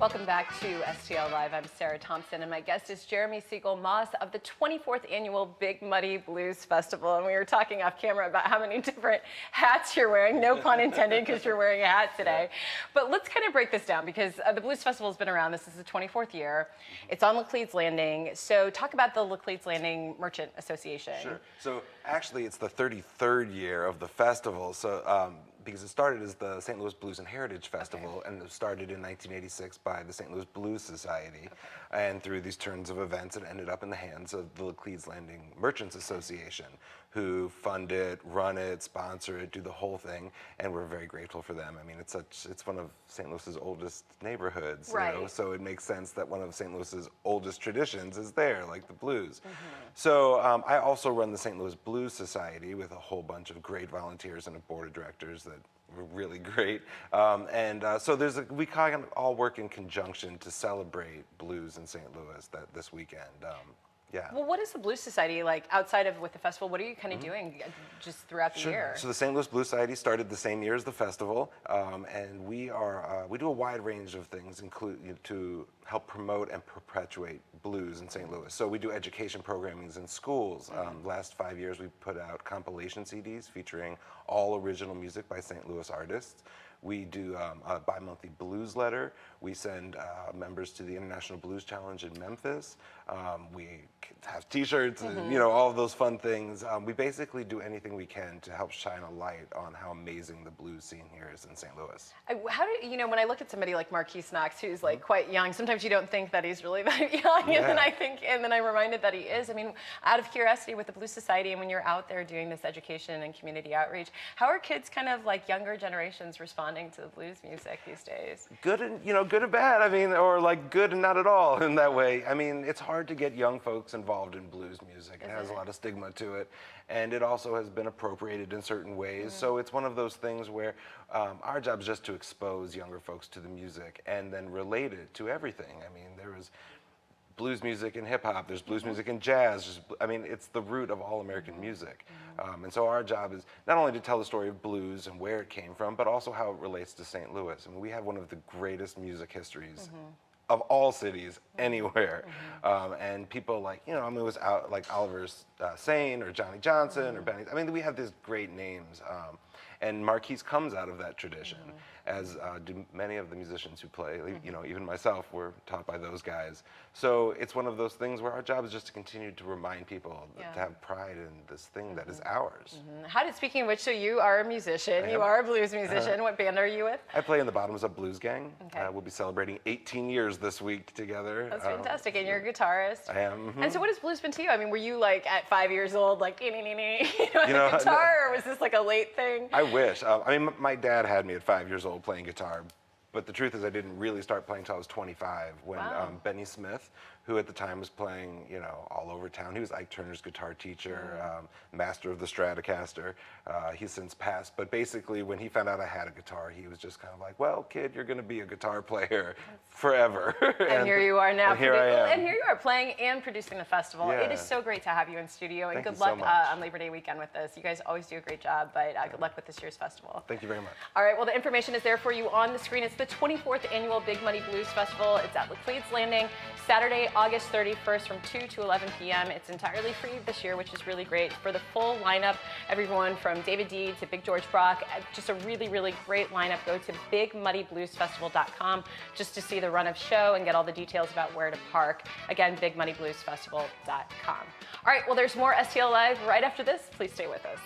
Welcome back to STL Live. I'm Sarah Thompson, and my guest is Jeremy Segel-Moss of the 24th Annual Big Muddy Blues Festival. And we were talking off camera about how many different hats you're wearing. No pun intended, because you're wearing a hat today. But let's kind of break this down, because the Blues Festival has been around. This is the 24th year. It's on Laclede's Landing. So talk about the Laclede's Landing Merchant Association. Sure. So actually, it's the 33rd year of the festival. So because it started as the St. Louis Blues and Heritage Festival, and it started in 1986 by the St. Louis Blues Society. And through these turns of events, it ended up in the hands of the Laclede's Landing Merchants Association, who fund it, run it, sponsor it, do the whole thing, and we're very grateful for them. I mean, it's one of St. Louis's oldest neighborhoods, right. You know, so it makes sense that one of St. Louis's oldest traditions is there, like the blues. So I also run the St. Louis Blues Society with a whole bunch of great volunteers and a board of directors that were really great. So we kind of all work in conjunction to celebrate blues in St. Louis this weekend. Yeah. Well, what is the Blues Society like outside of with the festival? What are you kind of doing just throughout the year? So the St. Louis Blues Society started the same year as the festival, and we do a wide range of things, to help promote and perpetuate blues in St. Louis. So we do education programming in schools. Last 5 years, we've put out compilation CDs featuring all original music by St. Louis artists. We do a bi-monthly blues letter. We send members to the International Blues Challenge in Memphis. We have T-shirts and all of those fun things. We basically do anything we can to help shine a light on how amazing the blues scene here is in St. Louis. How do when I look at somebody like Marquis Knox, who's like quite young, sometimes you don't think that he's really that young, and then I'm reminded that he is. I mean, out of curiosity, with the Blues Society, and when you're out there doing this education and community outreach, how are kids, kind of like younger generations, responding to the blues music these days? Good and good and bad. I mean, or like good and not at all in that way. I mean, it's hard to get young folks involved in blues music. It has a lot of stigma to it, and it also has been appropriated in certain ways. So it's one of those things where our job is just to expose younger folks to the music and then relate it to everything. I mean, there is blues music and hip hop, there's blues music and jazz. I mean, it's the root of all American music. And so our job is not only to tell the story of blues and where it came from, but also how it relates to St. Louis. I mean, we have one of the greatest music histories of all cities anywhere. And people like, it was out like Oliver Sane or Johnny Johnson or Benny. I mean, we have these great names. And Marquis comes out of that tradition, as do many of the musicians who play. Even myself were taught by those guys. So it's one of those things where our job is just to continue to remind people to have pride in this thing that is ours. Speaking of which, so you are a musician. You are a blues musician. What band are you with? I play in the Bottoms Up Blues Gang. We'll be celebrating 18 years this week together. That's fantastic. And you're a guitarist. I am. And so what has blues been to you? I mean, were you like at 5 years old, like, on a guitar, or was this like a late thing? I wish. I mean, my dad had me at 5 years old playing guitar, but the truth is I didn't really start playing until I was 25 when Benny Smith, who at the time was playing, all over town. He was Ike Turner's guitar teacher, master of the Stratocaster. He's since passed, but basically when he found out I had a guitar, he was just kind of like, well, kid, you're going to be a guitar player forever. And here you are now. And here I am. And here you are playing and producing the festival. Yeah. It is so great to have you in studio, and Thank good you so luck much. on Labor Day weekend with this. You guys always do a great job, but good luck with this year's festival. Thank you very much. All right, well, the information is there for you on the screen. It's the 24th Annual Big Muddy Blues Festival. It's at Laclede's Landing, Saturday, August 31st from 2 to 11 p.m. It's entirely free this year, which is really great. For the full lineup, everyone from David D to Big George Brock, just a really, really great lineup. Go to bigmuddybluesfestival.com just to see the run of show and get all the details about where to park. Again, bigmuddybluesfestival.com. All right, well, there's more STL Live right after this. Please stay with us.